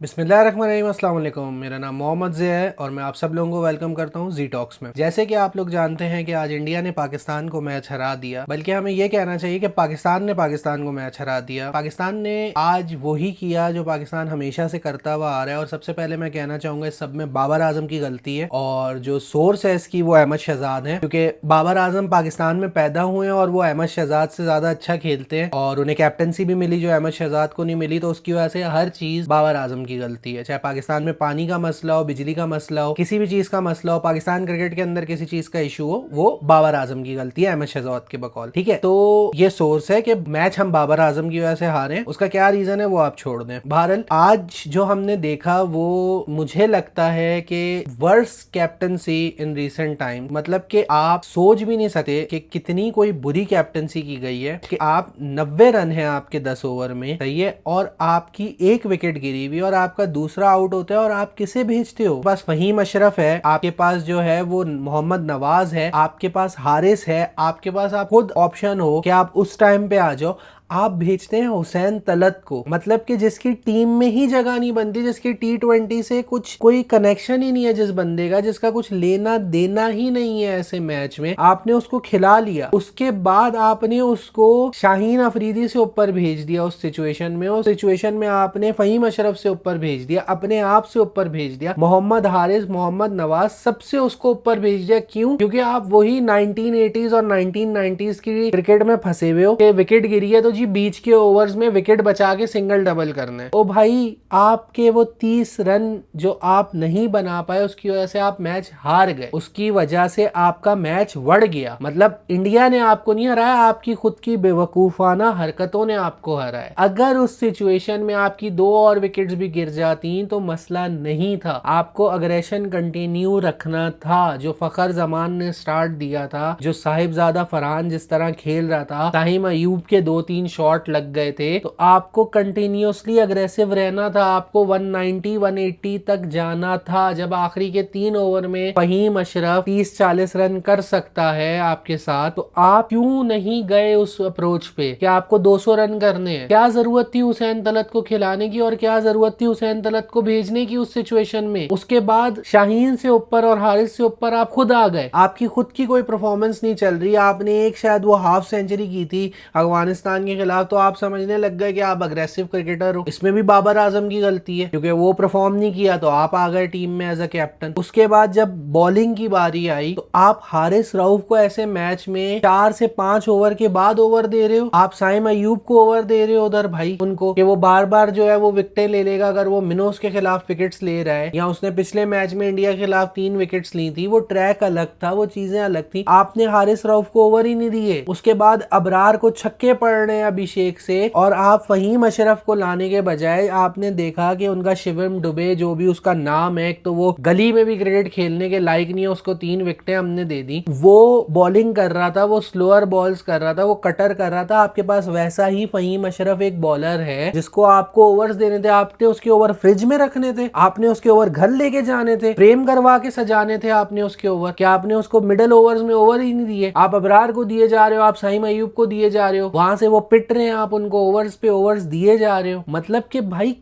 बिस्मिल्लाहिर्रहमानिर्रहीम, अस्सलाम वालेकुम। मेरा नाम मोहम्मद ज़े है और मैं आप सब लोगों को वेलकम करता हूँ जी टॉक्स में। जैसे कि आप लोग जानते हैं कि आज इंडिया ने पाकिस्तान को मैच हरा दिया, बल्कि हमें ये कहना चाहिए कि पाकिस्तान ने पाकिस्तान को मैच हरा दिया। पाकिस्तान ने आज वही किया जो पाकिस्तान हमेशा से करता हुआ आ रहा है। और सबसे पहले मैं कहना चाहूँगा इस सब में बाबर आजम की गलती है, और जो सोर्स है इसकी वो अहमद शहजाद है, क्योंकि बाबर आजम पाकिस्तान में पैदा हुए हैं और वो अहमद शहजाद से ज़्यादा अच्छा खेलते हैं और उन्हें कैप्टनसी भी मिली जो अहमद शहजाद को नहीं मिली। तो उसकी वजह से हर चीज़ बाबर आजम की गलती है, चाहे पाकिस्तान में पानी का मसला हो, बिजली का मसला हो, किसी भी चीज का मसला हो, पाकिस्तान क्रिकेट के अंदर किसी चीज का इशू हो, वो बाबर आजम की गलती है, अहमद शहजाद के बकौल। ठीक है, तो ये सोर्स है कि मैच हम बाबर आजम की वजह से हारे। उसका क्या रीजन है वो आप छोड़ दें। बहरहाल आज जो हमने देखा वो मुझे लगता है कि worst captaincy in recent time, मतलब कि आप सोच भी नहीं सकते कि कितनी कोई बुरी कैप्टनसी की गई है कि आप 90 रन है आपके 10 ओवर में, सही है, और आपकी एक विकेट गिरी हुई और आपका दूसरा आउट होता है और आप किसे भेजते हो? पास फहीम अशरफ है, आपके पास जो है वो मोहम्मद नवाज है, आपके पास हारिस है, आपके पास आप खुद ऑप्शन हो कि आप उस टाइम पे आ जाओ। आप भेजते हैं हुसैन तलत को, मतलब कि जिसकी टीम में ही जगह नहीं बनती, जिसकी T20 से कुछ कोई कनेक्शन ही नहीं है, जिस बंदे का जिसका कुछ लेना देना ही नहीं है ऐसे मैच में, आपने उसको खिला लिया। उसके बाद आपने उसको शाहीन अफरीदी से ऊपर भेज दिया उस सिचुएशन में। उस सिचुएशन में आपने फहीम अशरफ से ऊपर भेज दिया, अपने आप से ऊपर भेज दिया, मोहम्मद हारिस, मोहम्मद नवाज, सबसे उसको ऊपर भेज दिया। क्यों? क्योंकि आप वही 1980s और 1990s की क्रिकेट में फंसे हुए हो कि विकेट गिरी है तो जी बीच के ओवर्स में विकेट बचा के सिंगल डबल करना है। ओ भाई, आपके वो 30 रन जो आप नहीं बना पाए उसकी वजह से आप मैच हार गए, उसकी वजह से आपका मैच बढ़ गया। मतलब इंडिया ने आपको नहीं हराया, आपकी खुद की बेवकूफाना हरकतों ने आपको हराया। अगर उस सिचुएशन में आपकी 2 और विकेट्स भी गिर जाती तो मसला नहीं था, आपको अग्रेशन कंटिन्यू रखना था। जो फखर जमान ने स्टार्ट दिया था, जो साहिबजादा फरहान जिस तरह खेल रहा था, ताहिम अयूब के 2-3 शॉट लग गए थे, तो आपको कंटिन्यूअसली अग्रेसिव रहना था। आपको 190 180 तक जाना था। जब आखिरी के 3 ओवर में फहीम अशरफ 30-40 रन कर सकता है आपके साथ, तो आप क्यों नहीं गए उस अप्रोच पे कि आपको 200 रन करने हैं? क्या जरूरत थी हुसैन तलत को खिलाने की और क्या जरूरत थी हुसैन तलत को भेजने की उस सिचुएशन में? उसके बाद शाहीन से ऊपर और हारिस से ऊपर आप खुद आ गए। आपकी खुद की कोई परफॉर्मेंस नहीं चल रही। आपने एक शायद वो हाफ सेंचुरी की थी अफगानिस्तान के खिलाफ, तो आप समझने लग गए कि आप अग्रेसिव क्रिकेटर हो। इसमें भी बाबर आजम की गलती है, क्योंकि वो परफॉर्म नहीं किया तो आप आ गए टीम में एज अ कैप्टन। उसके बाद जब बॉलिंग की बारी आई तो आप हारिस रऊफ को ऐसे मैच में 4 से 5 ओवर के बाद ओवर दे रहे हो। आप साइम अयूब को ओवर दे रहे हो उधर भाई, उनको कि वो बार बार जो है वो विकेटें ले लेगा। अगर वो मिनोस के खिलाफ विकेट्स ले रहा है, या उसने पिछले मैच में इंडिया के खिलाफ 3 विकेट्स ली थी, वो ट्रैक अलग था, वो चीजें अलग थी। आपने हारिस रऊफ को ओवर ही नहीं दिए। उसके बाद अबरार को छक्के पड़ रहे हैं अभिषेक से, और आप फहीम अशरफ को लाने के बजाय आपने देखा कि उनका शिवम दुबे, जो भी उसका नाम है, तो वो गली में भी क्रिकेट खेलने के लायक नहीं है, उसको 3 विकेटें हमने दे दी। वो बॉलिंग कर रहा था, वो स्लोअर बॉल्स कर रहा था, वो कटर कर रहा था। आपके पास वैसा ही फहीम अशरफ एक बॉलर है जिसको आपको ओवर्स देने थे। आपने उसके ओवर फ्रिज में रखने थे, आपने उसके ओवर घर लेके जाने थे, फ्रेम करवा के सजाने थे आपने उसके ओवर। क्या आपने उसको मिडिल ओवर्स में ओवर ही नहीं दिए? आप अबरार को दिए जा रहे हो, आप साइम अयूब को दिए जा रहे हो, वहां से वो पिट रहे हैं, आप उनको ओवर्स पे ओवर्स दिए जा रहे हो। मतलब कि भाई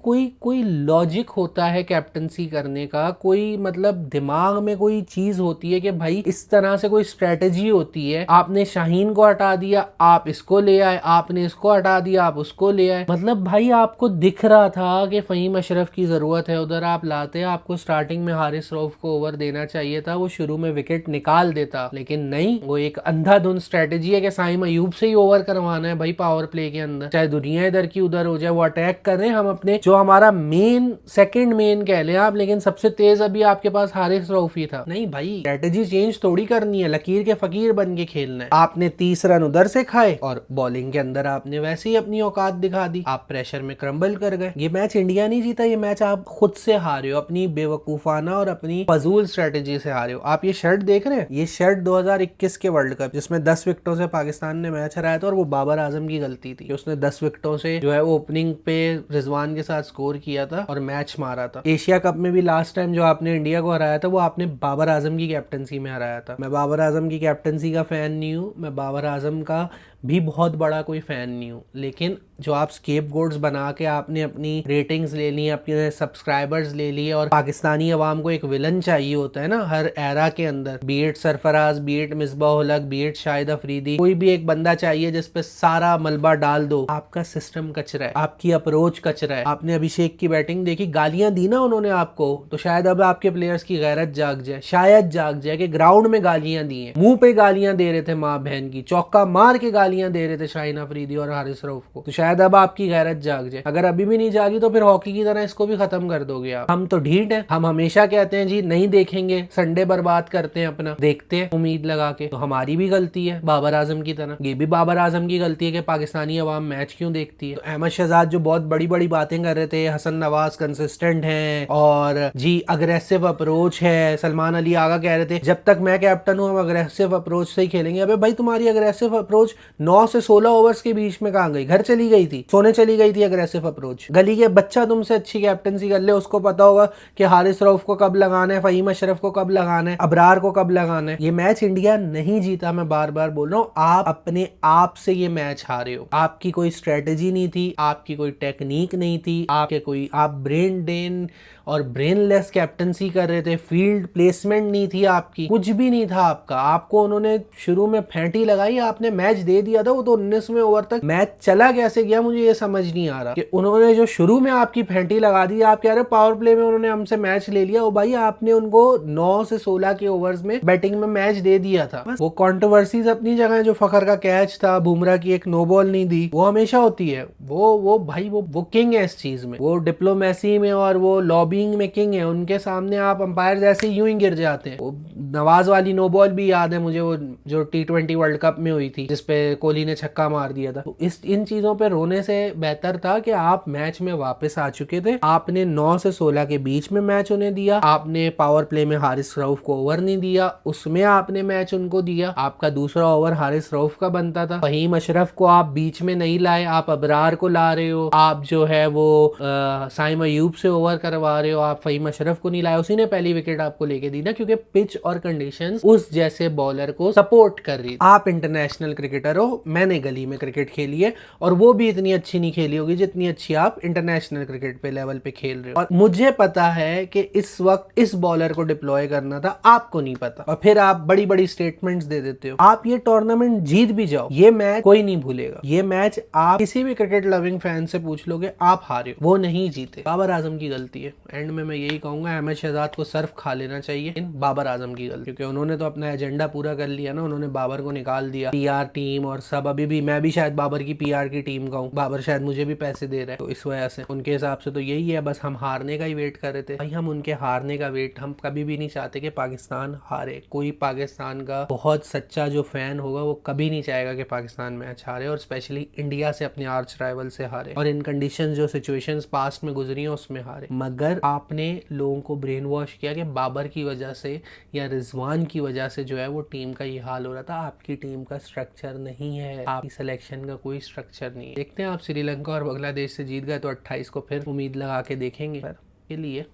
कोई लॉजिक होता है कैप्टनसी करने का, कोई मतलब दिमाग में कोई चीज होती है कि भाई इस तरह से कोई स्ट्रेटेजी होती है। आपने शाहीन को हटा दिया, आप इसको ले आए, आपने इसको हटा दिया, आप उसको ले आए। मतलब भाई आपको दिख रहा था कि फहीम अशरफ की जरूरत है, उधर आप लाते। आपको स्टार्टिंग में हारिस रऊफ को ओवर देना चाहिए था, वो शुरू में विकेट निकाल देता, लेकिन नहीं, वो एक अंधाधुंध स्ट्रेटेजी है कि साइम अयूब से ही ओवर करवाना है भाई पावर प्ले के अंदर, चाहे दुनिया इधर की उधर हो जाए। वो अटैक कर रहे हैं, हम अपने जो हमारा मेन सेकंड मेन कह लें आप, लेकिन सबसे तेज अभी आपके पास हारिस रऊफ ही था। नहीं भाई, स्ट्रेटेजी चेंज थोड़ी करनी है, लकीर के फकीर बन के खेलना है। आपने 30 रन उधर से खाए और बॉलिंग के अंदर आपने वैसे ही अपनी औकात दिखा दी, आप प्रेशर में क्रम्बल कर गए। ये मैच इंडिया नहीं जीता, ये मैच आप खुद से हारे हो, अपनी बेवकूफाना और अपनी फजूल स्ट्रेटेजी से हारे हो। आप ये शर्ट देख रहे हैं, ये शर्ट 2021 के वर्ल्ड कप जिसमें 10 विकेटों से पाकिस्तान ने मैच हराया था, और वो बाबर आजम की गलती थी कि उसने 10 विकेटों से जो है वो ओपनिंग पे रिजवान के साथ स्कोर किया था और मैच मारा था। एशिया कप में भी लास्ट टाइम जो आपने इंडिया को हराया था वो आपने बाबर आजम की कैप्टनसी में हराया था। मैं बाबर आजम की कैप्टनसी का फैन नहीं हूँ, मैं बाबर आजम का भी बहुत बड़ा कोई फैन नहीं हूँ, लेकिन जो आप स्केपगोट्स बना के आपने अपनी रेटिंग्स ले ली, अपने सब्सक्राइबर्स ले लिए और पाकिस्तानी अवाम को एक विलन चाहिए होता है ना हर एरा के अंदर, बीएट सरफराज, बीएट मिसबाह हक, बीएट शाहिद अफरीदी, कोई भी एक बंदा चाहिए जिसपे सारा मलबा डाल दो। आपका सिस्टम कचरा है, आपकी अप्रोच कचरा है। आपने अभिषेक की बैटिंग देखी, गालियां दी ना उन्होंने आपको, तो शायद अब आपके प्लेयर्स की गैरत जाग जाए, शायद जाग जाए कि ग्राउंड में गालियां दी हैं, मुंह पे गालियां दे रहे थे माँ बहन की, चौका मार के गालियां दे रहे थे शाहीन अफरीदी और हारिस रऊफ को, तो शायद अब आपकी गैरत जाग जाए। अगर अभी भी नहीं जागी तो फिर हॉकी की तरह इसको भी खत्म कर दोगे आप। हम तो ढीठ हैं, हम हमेशा कहते हैं जी नहीं देखेंगे, संडे बर्बाद करते हैं अपना, देखते हैं उम्मीद लगा के, तो हमारी भी गलती है बाबर आजम की तरह। ये भी बाबर आजम की गलती है कि पाकिस्तानी अवाम मैच क्यों देखती है। तो अहमद शहजाद जो बहुत बड़ी बड़ी बातें कर रहे थे, हसन नवाज कंसिस्टेंट हैं और जी अग्रेसिव अप्रोच है, सलमान अली आगा कह रहे थे जब तक मैं कैप्टन हूं हम अग्रेसिव अप्रोच से ही खेलेंगे। अबे भाई तुम्हारी अग्रेसिव अप्रोच 9 से 16 ओवर्स के बीच में कहां गई? घर चली गई थी, सोने चली गई थी अग्रेसिव अप्रोच। गली के बच्चा तुमसे अच्छी कैप्टनसी कर ले, उसको पता होगा कि हारिस रऊफ को कब लगाना है, फहीम अशरफ को कब लगाना है, अबरार को कब लगाना है। ये मैच इंडिया नहीं जीता, मैं बार बार बोल रहा हूँ, आप अपने आप से ये मैच हारे हो। आपकी कोई स्ट्रेटेजी नहीं थी, आपकी कोई टेक्निक नहीं थी, आप ब्रेन डेन और ब्रेनलेस कैप्टनसी कर रहे थे, फील्ड प्लेसमेंट नहीं थी आपकी, कुछ भी नहीं था आपका। आपको उन्होंने शुरू में फेंटी लगाई, आपने मैच दे दिया था। वो तो 19वें ओवर तक मैच चला कैसे गया मुझे ये समझ नहीं आ रहा कि उन्होंने जो शुरू में आपकी फेंटी लगा दी। आप कह रहे हो पावर प्ले में उन्होंने हमसे मैच ले लिया। ओ भाई आपने उनको 9 से 16 के ओवर्स में बैटिंग में मैच दे दिया था। बस वो कंट्रोवर्सीज अपनी जगह, जो फखर का कैच था, बुमराह की एक नो बॉल नहीं दी, वो हमेशा होती है। वो भाई वो किंग है इस चीज में, वो डिप्लोमेसी में और वो लॉबिंग में किंग है। उनके सामने आप अंपायर जैसे यूं ही गिर जाते हैं। वो नवाज वाली नो बॉल भी याद है मुझे, वो जो T20 वर्ल्ड कप में हुई थी जिसपे कोहली ने छक्का मार दिया था। तो इन चीजों पे रोने से बेहतर था कि आप मैच में वापस आ चुके थे। आपने 9 से 16 के बीच में मैच उन्हें दिया, आपने पावर प्ले में हारिस रऊफ को ओवर नहीं दिया, उसमें आपने मैच उनको दिया। आपका दूसरा ओवर हारिस रऊफ का बनता था। फहीम अशरफ को आप बीच में नहीं लाए, आप अबरार को ला रहे हो। आप जो है वो साइम अयूब से ओवर करवा रहे हो, आप फहीम अशरफ को नहीं लाए। उसी ने पहली विकेट आपको लेके दी ना, क्योंकि पिच और कंडीशंस उस जैसे बॉलर को सपोर्ट कर रही। आप इंटरनेशनल क्रिकेटर हो, मैंने गली में क्रिकेट खेली है और वो भी इतनी अच्छी नहीं खेली होगी जितनी अच्छी आप इंटरनेशनल क्रिकेट पे लेवल पे खेल रहे हो। और मुझे पता है कि इस वक्त इस बॉलर को डिप्लॉय करना था, आपको नहीं पता, और फिर आप बड़ी बड़ी स्टेटमेंट्स दे देते हो। आप ये टूर्नामेंट जीत भी जाओ, ये मैच कोई नहीं भूलेगा। ये मैच आप किसी भी क्रिकेट लविंग फैन से पूछ लोगे, आप हारे हो, वो नहीं जीते। बाबर आजम की गलती है। एंड में मैं यही कहूंगा, अहमद शहजाद को सर्फ खा लेना चाहिए। इन बाबर आजम की गलती, क्योंकि उन्होंने तो अपना एजेंडा पूरा कर लिया ना, उन्होंने बाबर को निकाल दिया। पीआर टीम और सब, अभी भी मैं भी शायद बाबर की पीआर की टीम का हूँ, बाबर शायद मुझे भी पैसे दे रहे हैं, तो इस वजह से उनके हिसाब से तो यही है, बस हम हारने का ही वेट कर रहे थे। भाई हम उनके हारने का वेट, हम कभी भी नहीं चाहते कि पाकिस्तान हारे। कोई पाकिस्तान का बहुत सच्चा जो फैन होगा वो कभी नहीं चाहेगा कि पाकिस्तान मैच हारे, और स्पेशली इंडिया से, अपने आर्च राइवल से हारे, और इन कंडीशन जो सिचुएशंस पास्ट में गुजरी हैं उसमें हारे। मगर आपने लोगों को ब्रेन वॉश किया कि बाबर की वजह से या रिजवान की वजह से जो है वो टीम का ये हाल हो रहा था। आपकी टीम का स्ट्रक्चर नहीं है, आपकी सिलेक्शन का कोई स्ट्रक्चर नहीं है। देखते हैं, आप श्रीलंका और बांग्लादेश से जीत गए तो 28 को फिर उम्मीद लगा के देखेंगे। पर के लिए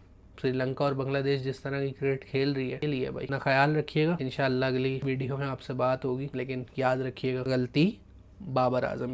श्रीलंका और बांग्लादेश जिस तरह की क्रिकेट खेल रही है, के लिए भाई अपना ख्याल रखिएगा। इंशाल्लाह अगली वीडियो में आपसे बात होगी, लेकिन याद रखिएगा गलती बाबर आजम